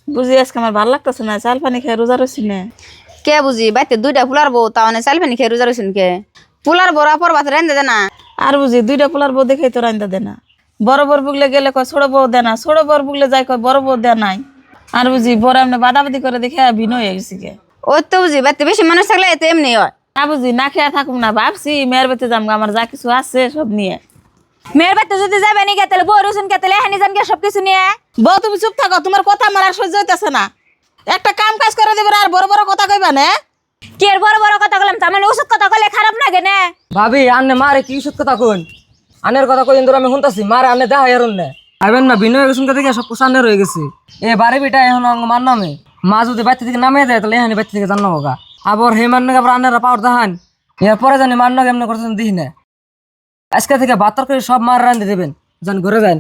বুঝি আজকে আমার ভালো লাগতেছে না, চাল পানি খেয়ে রোজা রয়েছি না। কে বুঝি বাইতে দুইটা ফুলার বউ তা মানে চাল পানি খেয়ে রোজা রইছেন কে? ফুলার বড়া পর রেন্দে দে না। আর বুঝি দুইটা পোলার বউ দেখেই তো রান্দা দে না। বড় বর বুগলে গেলে কয় ছোট বউ দে না, ছোট বর বুগলে যাই কয় বড় বউ দে নাই। আর বুঝি বড় এমনি বাদাবাদি করে দেখে ভিন্ন হয়ে গেছি গে। ওই তো বুঝি বাইতে বেশি মানুষ থাকলে এতে এমনি হয়। না বুঝি না খেয়ে থাকুক না, ভাবছি মেয়ের বেতে যাম আমার যা কিছু আছে সব নিয়ে। মেয়ের বাইতে যদি যাবে নি কে তাহলে বউ রসুন কে তাহলে এখানে যান কে সবকিছু নিয়ে। বউ তুমি চুপ থাকো, তোমার কথা আমার আর সহ্য হইতেছে না। একটা কাম কাজ করে দেবে আর বড় বড় কথা কইবা না। কি এর বড় বড় কথা বললাম তার মানে ওষুধ কথা কইলে খারাপ লাগে না? ভাবি আন্নে মারে কি সত্য কথা কোন আনের কথা কইন ধরে আমি শুনতাছি মারে আন্নে দেখা এরন না আইবেন না বিনয় গেছুন থেকে সব কিছু আন্নের হয়ে গেছে। এ বাড়ি বেটা এখন অঙ্গ মান নামে মা যদি বাড়ি থেকে নামে দেয় তাহলে এখানে বাড়ি থেকে জানো গা আবার হে মান আবার আন্নেরা পাওয়ার দেখান এরপরে জানি মান এমনি করতেছেন দিই না। আজকে থেকে বাতর করে সব মার রান্ধে দেবেন যান ঘরে যান।